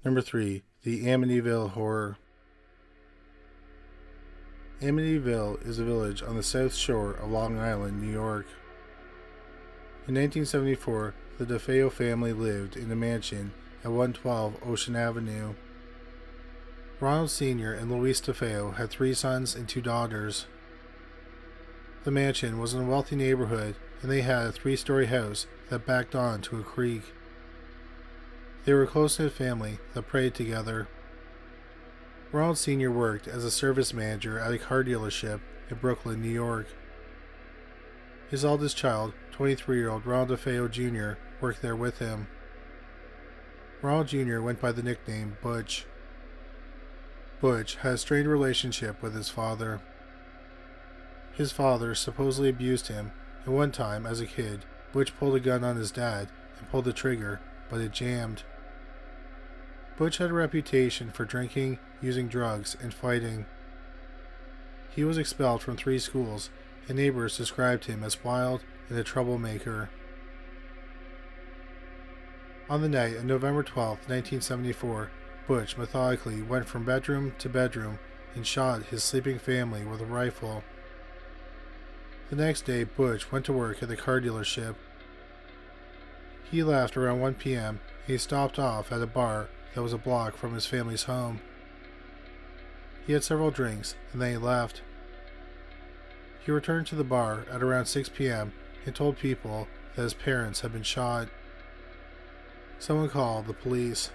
Number 3. The Amityville Horror. Amityville is a village on the south shore of Long Island, New York. In 1974, the DeFeo family lived in a mansion at 112 Ocean Avenue. Ronald Sr. and Louise DeFeo had 3 sons and 2 daughters. The mansion was in a wealthy neighborhood, and they had a 3-story house that backed onto a creek. They were a close-knit family that prayed together. Ronald Sr. worked as a service manager at a car dealership in Brooklyn, New York. His eldest child, 23-year-old Ronald DeFeo Jr., worked there with him. Ronald Jr. went by the nickname Butch. Butch had a strained relationship with his father. His father supposedly abused him, and one time, as a kid, Butch pulled a gun on his dad and pulled the trigger, but it jammed. Butch had a reputation for drinking, using drugs, and fighting. He was expelled from 3 schools, and neighbors described him as wild and a troublemaker. On the night of November 12, 1974, Butch methodically went from bedroom to bedroom and shot his sleeping family with a rifle. The next day, Butch went to work at the car dealership. He left around 1 p.m. and he stopped off at a bar that was a block from his family's home. He had several drinks and then he left. He returned to the bar at around 6 p.m. and told people that his parents had been shot. Someone called the police.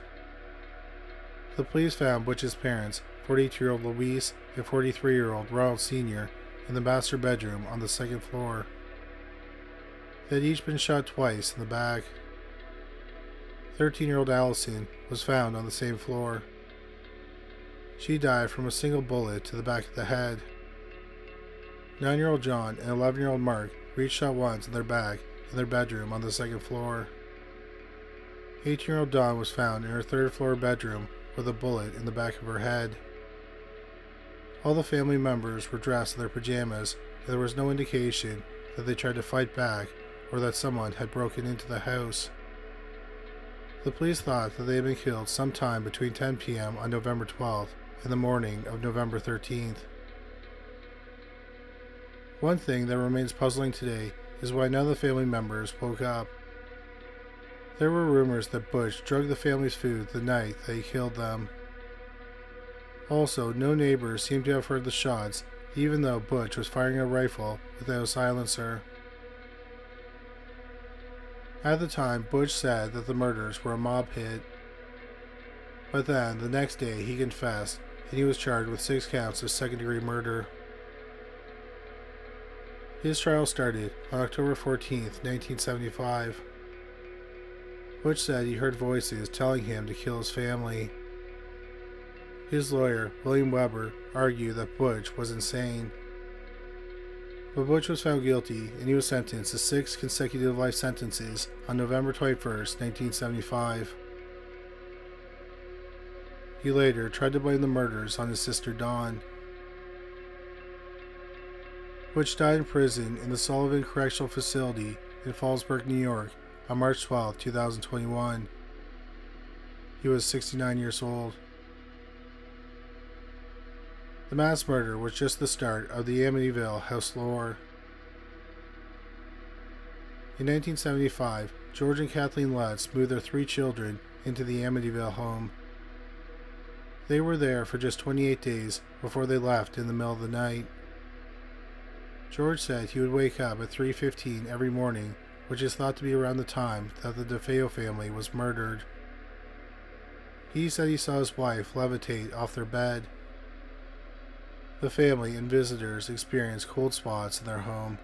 The police found Butch's parents, 42-year-old Louise and 43-year-old Ronald Sr., in the master bedroom on the 2nd floor. They had each been shot twice in the back. 13-year-old Allison was found on the same floor. She died from a single bullet to the back of the head. 9-year-old John and 11-year-old Mark were each shot once in their back in their bedroom on the 2nd floor. 18-year-old Dawn was found in her 3rd floor bedroom with a bullet in the back of her head. All the family members were dressed in their pajamas, and there was no indication that they tried to fight back or that someone had broken into the house. The police thought that they had been killed sometime between 10 p.m. on November 12th and the morning of November 13th. One thing that remains puzzling today is why none of the family members woke up. There were rumors that Butch drugged the family's food the night that he killed them. Also, no neighbors seemed to have heard the shots, even though Butch was firing a rifle without a silencer. At the time, Butch said that the murders were a mob hit. But then, the next day, he confessed, and he was charged with 6 counts of second-degree murder. His trial started on October 14, 1975. Butch said he heard voices telling him to kill his family. His lawyer, William Weber, argued that Butch was insane. But Butch was found guilty and he was sentenced to 6 consecutive life sentences on November 21, 1975. He later tried to blame the murders on his sister Dawn. Butch died in prison in the Sullivan Correctional Facility in Fallsburg, New York on March 12, 2021. He was 69 years old. The mass murder was just the start of the Amityville house lore. In 1975, George and Kathleen Lutz moved their 3 children into the Amityville home. They were there for just 28 days before they left in the middle of the night. George said he would wake up at 3:15 every morning, which is thought to be around the time that the DeFeo family was murdered. He said he saw his wife levitate off their bed. The family and visitors experienced cold spots in their home.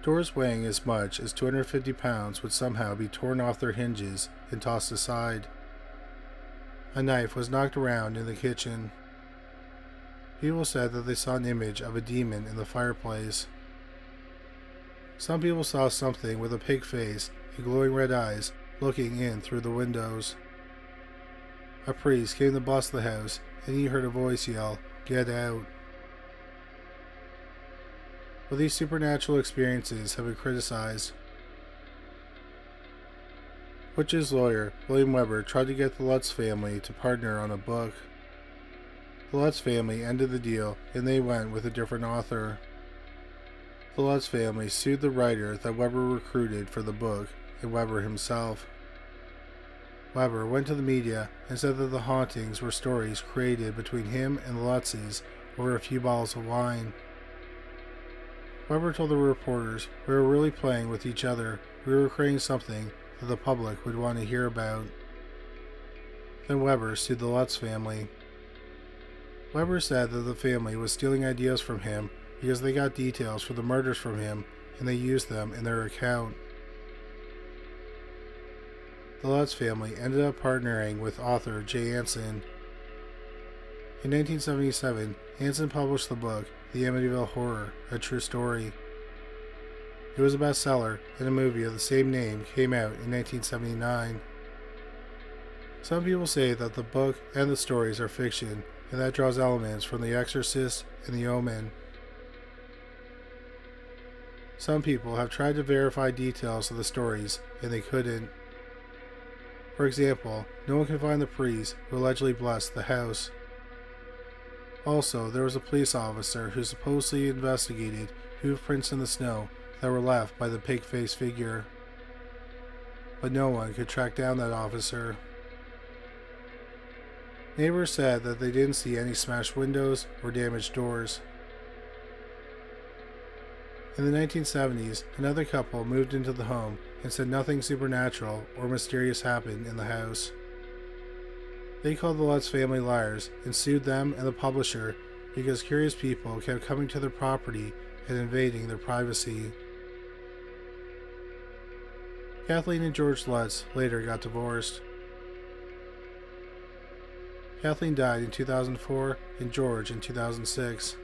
Doors weighing as much as 250 pounds would somehow be torn off their hinges and tossed aside. A knife was knocked around in the kitchen. People said that they saw an image of a demon in the fireplace. Some people saw something with a pig face and glowing red eyes looking in through the windows. A priest came to bless the house and he heard a voice yell, "Get out." But these supernatural experiences have been criticized. Butch's lawyer, William Weber, tried to get the Lutz family to partner on a book. The Lutz family ended the deal and they went with a different author. The Lutz family sued the writer that Weber recruited for the book and Weber himself. Weber went to the media and said that the hauntings were stories created between him and the Lutzes over a few bottles of wine. Weber told the reporters, "We were really playing with each other. We were creating something that the public would want to hear about." Then Weber sued the Lutz family. Weber said that the family was stealing ideas from him because they got details for the murders from him and they used them in their account. The Lutz family ended up partnering with author Jay Anson. In 1977, Anson published the book The Amityville Horror, a true story. It was a bestseller, and a movie of the same name came out in 1979. Some people say that the book and the stories are fiction, and that draws elements from The Exorcist and The Omen. Some people have tried to verify details of the stories, and they couldn't. For example, no one can find the priest who allegedly blessed the house. Also, there was a police officer who supposedly investigated hoof prints in the snow that were left by the pig-faced figure. But no one could track down that officer. Neighbors said that they didn't see any smashed windows or damaged doors. In the 1970s, another couple moved into the home and said nothing supernatural or mysterious happened in the house. They called the Lutz family liars and sued them and the publisher because curious people kept coming to their property and invading their privacy. Kathleen and George Lutz later got divorced. Kathleen died in 2004 and George in 2006.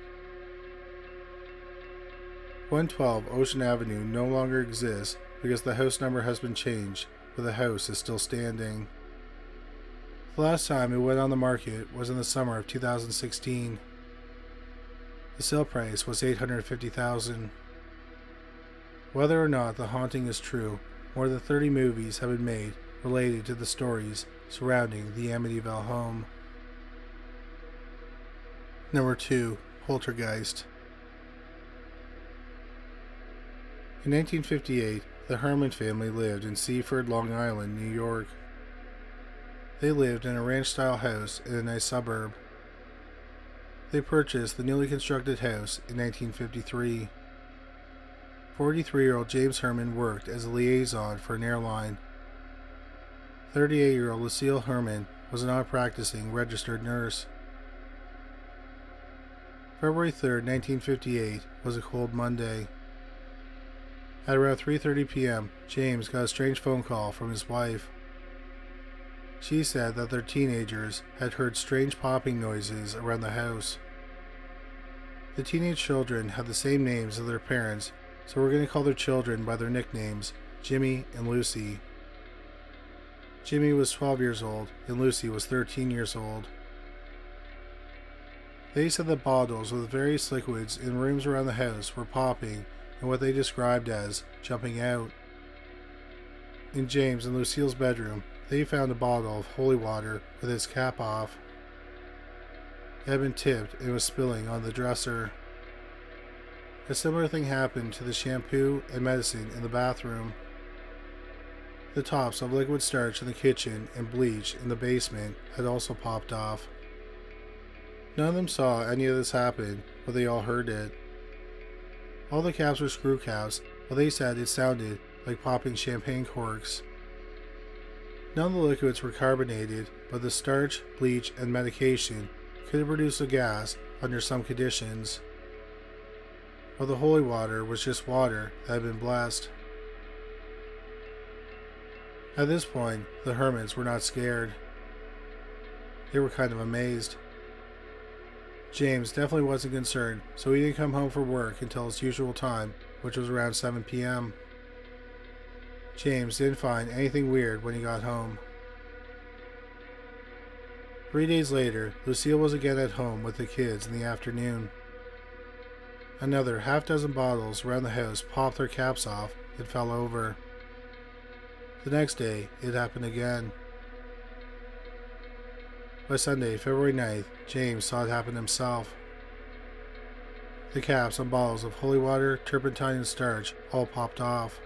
112 Ocean Avenue no longer exists because the house number has been changed, but the house is still standing. The last time it went on the market was in the summer of 2016. The sale price was $850,000. Whether or not the haunting is true, more than 30 movies have been made related to the stories surrounding the Amityville home. Number 2. Poltergeist. In 1958, the Herman family lived in Seaford, Long Island, New York. They lived in a ranch-style house in a nice suburb. They purchased the newly constructed house in 1953. 43-year-old James Herman worked as a liaison for an airline. 38-year-old Lucille Herman was a non-practicing registered nurse. February 3, 1958 was a cold Monday. At around 3:30 p.m., James got a strange phone call from his wife. She said that their teenagers had heard strange popping noises around the house. The teenage children had the same names as their parents, so we're going to call their children by their nicknames, Jimmy and Lucy. Jimmy was 12 years old and Lucy was 13 years old. They said that bottles with various liquids in rooms around the house were popping and what they described as jumping out. In James and Lucille's bedroom, they found a bottle of holy water with its cap off. It had been tipped and was spilling on the dresser. A similar thing happened to the shampoo and medicine in the bathroom. The tops of liquid starch in the kitchen and bleach in the basement had also popped off. None of them saw any of this happen, but they all heard it. All the caps were screw caps, but they said it sounded like popping champagne corks. None of the liquids were carbonated, but the starch, bleach, and medication could produce a gas under some conditions. But the holy water was just water that had been blessed. At this point, the Hermans were not scared. They were kind of amazed. James definitely wasn't concerned, so he didn't come home from work until his usual time, which was around 7 p.m. James didn't find anything weird when he got home. 3 days later, Lucille was again at home with the kids in the afternoon. Another half-dozen bottles around the house popped their caps off and fell over. The next day, it happened again. By Sunday, February 9th, James saw it happen himself. The caps on bottles of holy water, turpentine, and starch all popped off.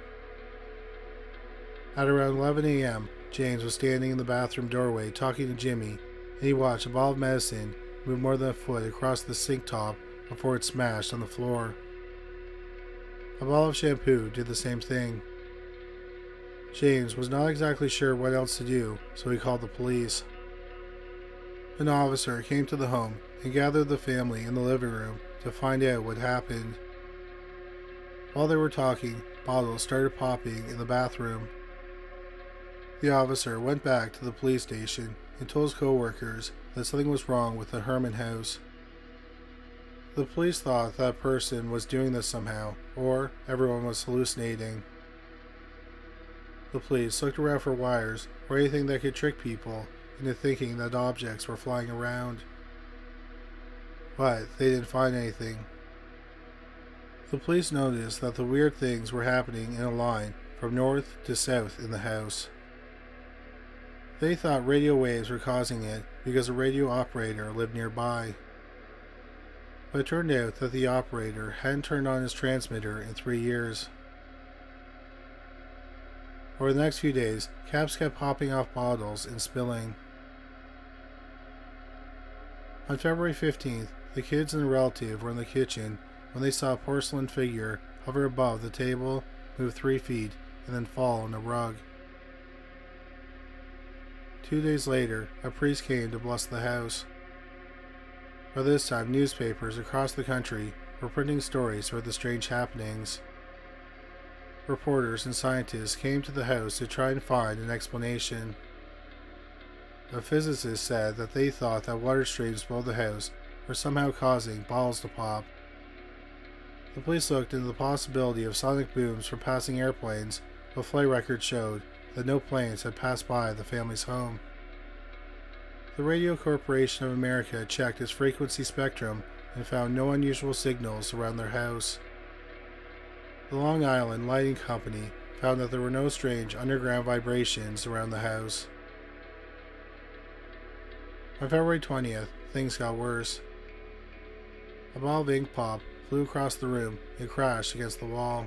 At around 11 a.m., James was standing in the bathroom doorway talking to Jimmy, and he watched a bottle of medicine move more than a foot across the sink top before it smashed on the floor. A bottle of shampoo did the same thing. James was not exactly sure what else to do, so he called the police. An officer came to the home and gathered the family in the living room to find out what happened. While they were talking, bottles started popping in the bathroom. The officer went back to the police station and told his co-workers that something was wrong with the Herman house. The police thought that person was doing this somehow, or everyone was hallucinating. The police looked around for wires or anything that could trick people into thinking that objects were flying around. But they didn't find anything. The police noticed that the weird things were happening in a line from north to south in the house. They thought radio waves were causing it because a radio operator lived nearby. But it turned out that the operator hadn't turned on his transmitter in 3 years. Over the next few days, caps kept popping off bottles and spilling. On February 15th, the kids and a relative were in the kitchen when they saw a porcelain figure hover above the table, move 3 feet, and then fall on a rug. 2 days later, a priest came to bless the house. By this time, newspapers across the country were printing stories about the strange happenings. Reporters and scientists came to the house to try and find an explanation. A physicist said that they thought that water streams below the house were somehow causing bottles to pop. The police looked into the possibility of sonic booms from passing airplanes, but flight records showed that no planes had passed by the family's home. The Radio Corporation of America checked its frequency spectrum and found no unusual signals around their house. The Long Island Lighting Company found that there were no strange underground vibrations around the house. On February 20th, things got worse. A ball of ink pop flew across the room and crashed against the wall.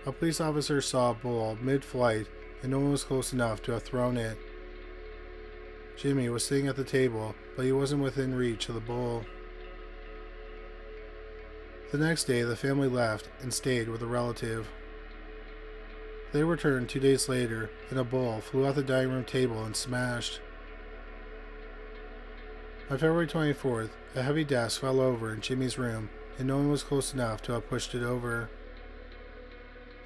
A police officer saw a bowl mid-flight and no one was close enough to have thrown it. Jimmy was sitting at the table, but he wasn't within reach of the bowl. The next day, the family left and stayed with a relative. They returned 2 days later, and a bowl flew out the dining room table and smashed. On February 24th, a heavy desk fell over in Jimmy's room, and no one was close enough to have pushed it over.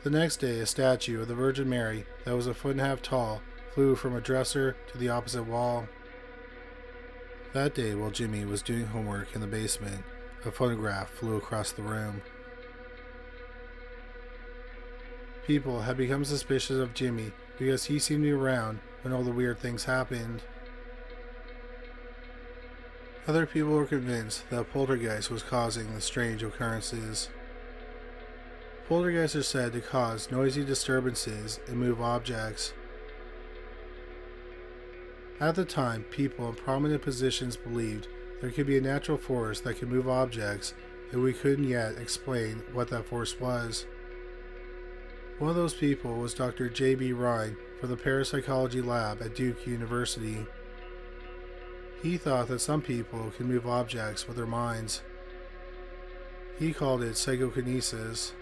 The next day, a statue of the Virgin Mary that was 1.5 feet tall flew from a dresser to the opposite wall. That day, while Jimmy was doing homework in the basement, a photograph flew across the room. People had become suspicious of Jimmy because he seemed to be around when all the weird things happened. Other people were convinced that Poltergeist was causing the strange occurrences. Poltergeists are said to cause noisy disturbances and move objects. At the time, people in prominent positions believed there could be a natural force that could move objects, and we couldn't yet explain what that force was. One of those people was Dr. J.B. Rhine from the Parapsychology Lab at Duke University. He thought that some people can move objects with their minds. He called it psychokinesis.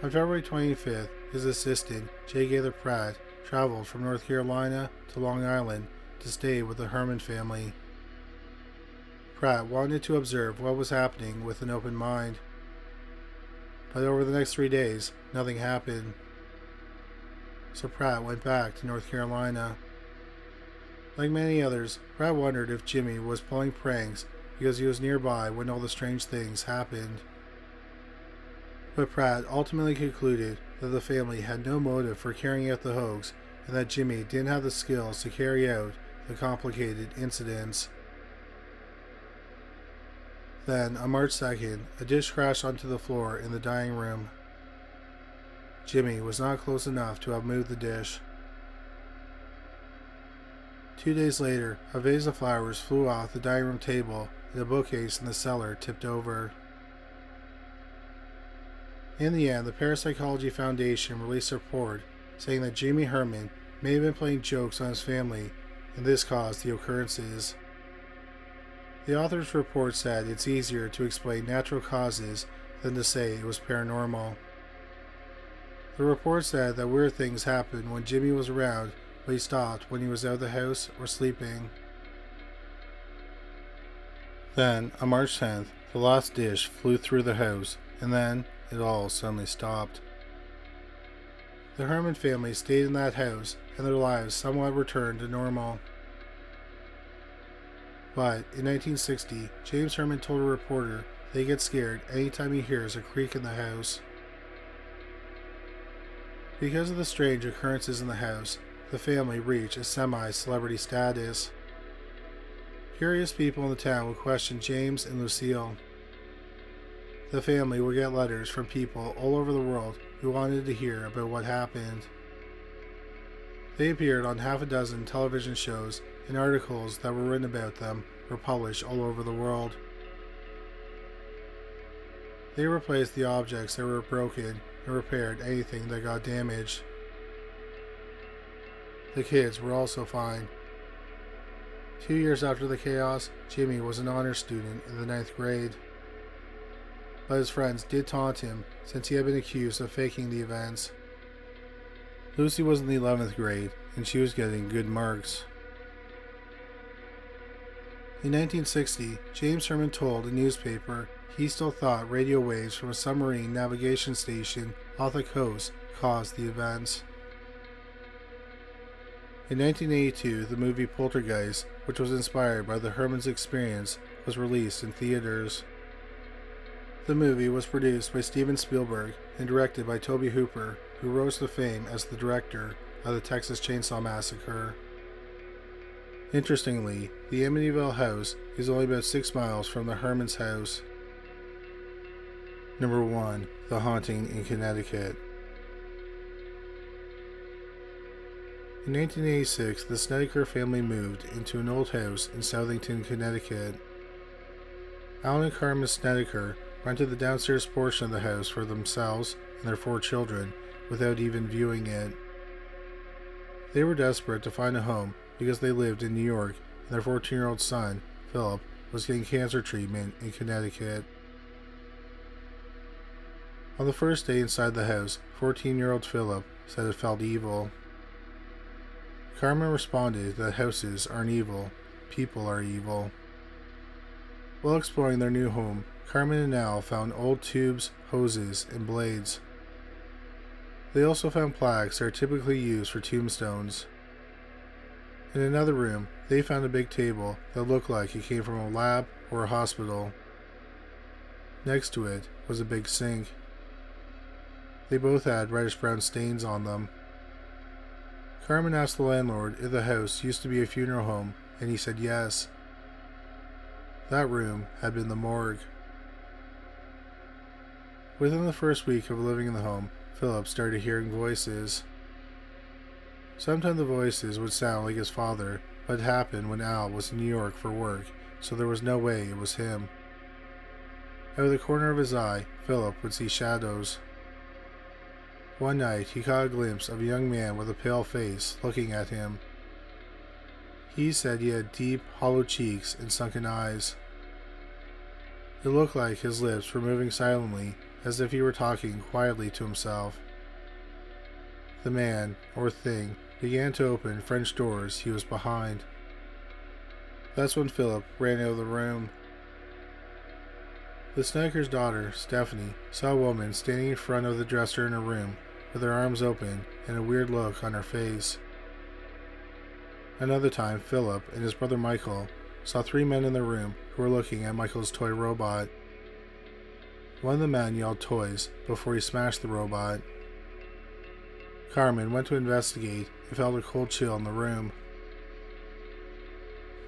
On February 25th, his assistant, J. Gaither Pratt, traveled from North Carolina to Long Island to stay with the Herman family. Pratt wanted to observe what was happening with an open mind. But over the next 3 days, nothing happened. So Pratt went back to North Carolina. Like many others, Pratt wondered if Jimmy was pulling pranks because he was nearby when all the strange things happened. But Pratt ultimately concluded that the family had no motive for carrying out the hoax and that Jimmy didn't have the skills to carry out the complicated incidents. Then, on March 2nd, a dish crashed onto the floor in the dining room. Jimmy was not close enough to have moved the dish. 2 days later, a vase of flowers flew off the dining room table and a bookcase in the cellar tipped over. In the end, the Parapsychology Foundation released a report saying that Jimmy Herman may have been playing jokes on his family, and this caused the occurrences. The author's report said it's easier to explain natural causes than to say it was paranormal. The report said that weird things happened when Jimmy was around, but he stopped when he was out of the house or sleeping. Then, on March 10th, the last dish flew through the house, and then it all suddenly stopped. The Herman family stayed in that house, and their lives somewhat returned to normal. But in 1960, James Herman told a reporter that he gets scared anytime he hears a creak in the house. Because of the strange occurrences in the house, the family reached a semi-celebrity status. Curious people in the town would question James and Lucille. The family would get letters from people all over the world who wanted to hear about what happened. They appeared on half a dozen television shows, and articles that were written about them were published all over the world. They replaced the objects that were broken and repaired anything that got damaged. The kids were also fine. 2 years after the chaos, Jimmy was an honor student in the 9th grade. But his friends did taunt him since he had been accused of faking the events. Lucy was in the 11th grade and she was getting good marks. In 1960, James Herman told a newspaper he still thought radio waves from a submarine navigation station off the coast caused the events. In 1982, the movie Poltergeist, which was inspired by the Herman's experience, was released in theaters. The movie was produced by Steven Spielberg and directed by Tobe Hooper, who rose to fame as the director of the Texas Chainsaw Massacre. Interestingly, the Amityville house is only about 6 miles from the Herman's house. Number 1. The Haunting in Connecticut. In 1986, the Snedeker family moved into an old house in Southington, Connecticut. Alan and Carmen Snedeker rented the downstairs portion of the house for themselves and their 4 children without even viewing it. They were desperate to find a home because they lived in New York and their 14-year-old son, Philip, was getting cancer treatment in Connecticut. On the first day inside the house, 14-year-old Philip said it felt evil. Carmen responded that houses aren't evil, people are evil. While exploring their new home, Carmen and Al found old tubes, hoses, and blades. They also found plaques that are typically used for tombstones. In another room, they found a big table that looked like it came from a lab or a hospital. Next to it was a big sink. They both had reddish-brown stains on them. Carmen asked the landlord if the house used to be a funeral home, and he said yes. That room had been the morgue. Within the first week of living in the home, Philip started hearing voices. Sometimes the voices would sound like his father, but it happened when Al was in New York for work, so there was no way it was him. Out of the corner of his eye, Philip would see shadows. One night, he caught a glimpse of a young man with a pale face looking at him. He said he had deep, hollow cheeks and sunken eyes. It looked like his lips were moving silently, as if he were talking quietly to himself. The man, or thing, began to open French doors he was behind. That's when Philip ran out of the room. The Snedeker's daughter, Stephanie, saw a woman standing in front of the dresser in her room, with her arms open and a weird look on her face. Another time, Philip and his brother Michael saw 3 men in the room who were looking at Michael's toy robot. One of the men yelled toys before he smashed the robot. Carmen went to investigate and felt a cold chill in the room.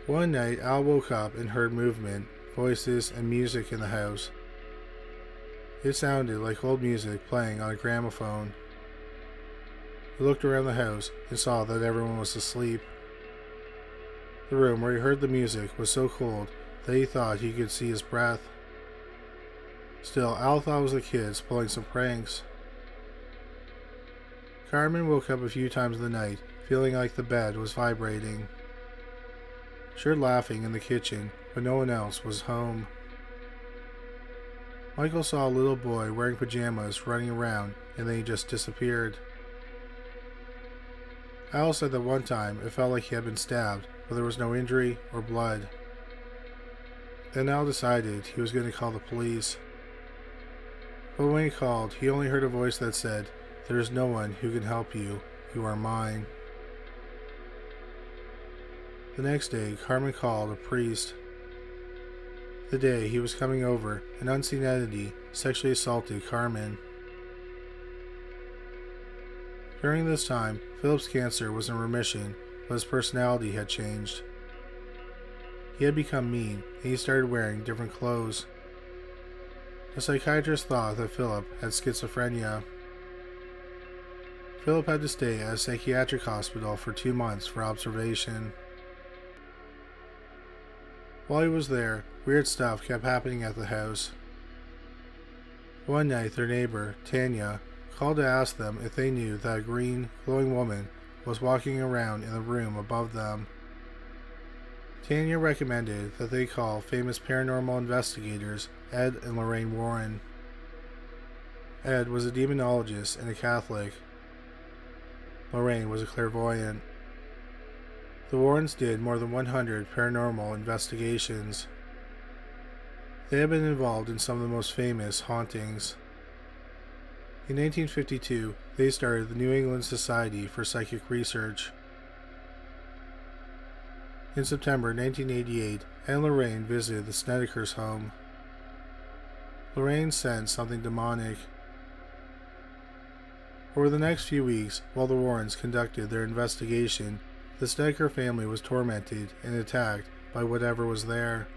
One night, Al woke up and heard movement, voices, and music in the house. It sounded like old music playing on a gramophone. He looked around the house and saw that everyone was asleep. The room where he heard the music was so cold that he thought he could see his breath. Still, Al thought it was the kids pulling some pranks. Carmen woke up a few times in the night, feeling like the bed was vibrating. She heard laughing in the kitchen, but no one else was home. Michael saw a little boy wearing pajamas running around, and then he just disappeared. Al said that one time it felt like he had been stabbed, but there was no injury or blood. Then Al decided he was going to call the police. But when he called, he only heard a voice that said, "There is no one who can help you. You are mine." The next day, Carmen called a priest. The day he was coming over, an unseen entity sexually assaulted Carmen. During this time, Philip's cancer was in remission, but his personality had changed. He had become mean, and he started wearing different clothes. A psychiatrist thought that Philip had schizophrenia. Philip had to stay at a psychiatric hospital for 2 months for observation. While he was there, weird stuff kept happening at the house. One night, their neighbor, Tanya, called to ask them if they knew that a green, glowing woman was walking around in the room above them. Tanya recommended that they call famous paranormal investigators Ed and Lorraine Warren. Ed was a demonologist and a Catholic. Lorraine was a clairvoyant. The Warrens did more than 100 paranormal investigations. They have been involved in some of the most famous hauntings. In 1952, they started the New England Society for Psychic Research. In September 1988, Ed and Lorraine visited the Snedeker's home. Lorraine sensed something demonic. Over the next few weeks, while the Warrens conducted their investigation, the Snedeker family was tormented and attacked by whatever was there.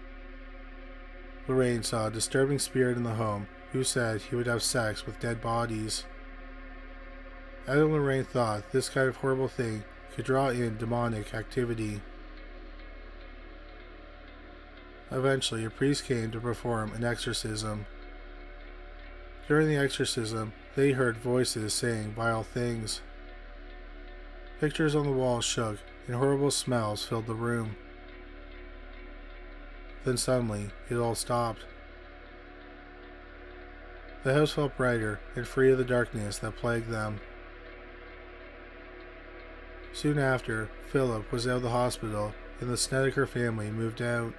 Lorraine saw a disturbing spirit in the home who said he would have sex with dead bodies. Ed and Lorraine thought this kind of horrible thing could draw in demonic activity. Eventually, a priest came to perform an exorcism. During the exorcism, they heard voices saying vile things. Pictures on the walls shook and horrible smells filled the room. Then suddenly, it all stopped. The house felt brighter and free of the darkness that plagued them. Soon after, Philip was out of the hospital and the Snedeker family moved out.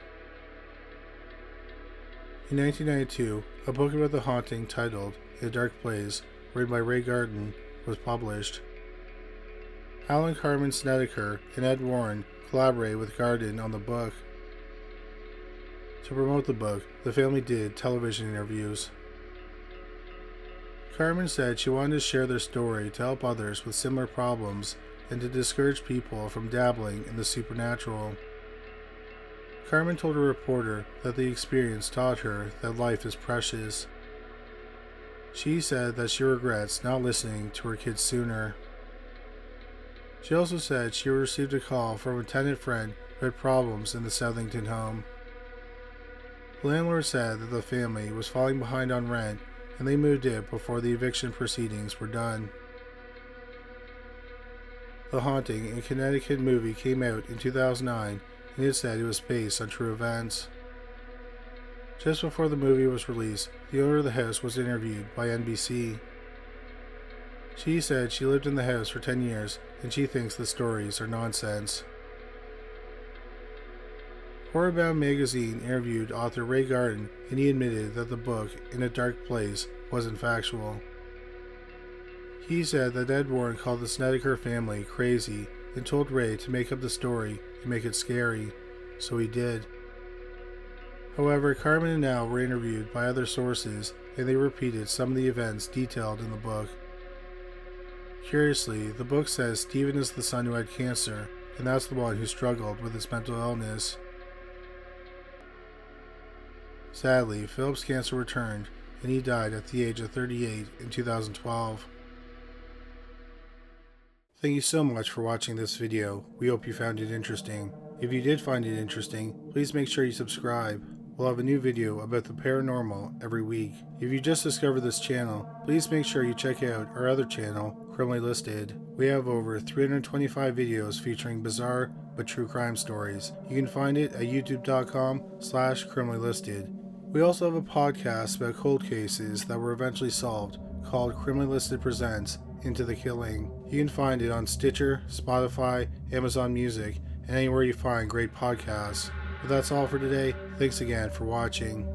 In 1992, a book about the haunting titled In a Dark Place, written by Ray Garden, was published. Al and Carmen Snedeker and Ed Warren collaborated with Garden on the book. To promote the book, the family did television interviews. Carmen said she wanted to share their story to help others with similar problems and to discourage people from dabbling in the supernatural. Carmen told a reporter that the experience taught her that life is precious. She said that she regrets not listening to her kids sooner. She also said she received a call from a tenant friend who had problems in the Southington home. The landlord said that the family was falling behind on rent and they moved in before the eviction proceedings were done. The Haunting in Connecticut movie came out in 2009 and it said it was based on true events. Just before the movie was released, the owner of the house was interviewed by NBC. She said she lived in the house for 10 years and she thinks the stories are nonsense. Horrorbound magazine interviewed author Ray Garden and he admitted that the book In a Dark Place wasn't factual. He said that Ed Warren called the Snedeker family crazy and told Ray to make up the story and make it scary, so he did. However, Carmen and Al were interviewed by other sources and they repeated some of the events detailed in the book. Curiously, the book says Stephen is the son who had cancer, and that's the one who struggled with his mental illness. Sadly, Philip's cancer returned, and he died at the age of 38 in 2012. Thank you so much for watching this video. We hope you found it interesting. If you did find it interesting, please make sure you subscribe. We'll have a new video about the paranormal every week. If you just discovered this channel, please make sure you check out our other channel, Criminally Listed. We have over 325 videos featuring bizarre but true crime stories. You can find it at youtube.com/criminallylisted. We also have a podcast about cold cases that were eventually solved called Criminally Listed Presents Into the Killing. You can find it on Stitcher, Spotify, Amazon Music, and anywhere you find great podcasts. But that's all for today. Thanks again for watching.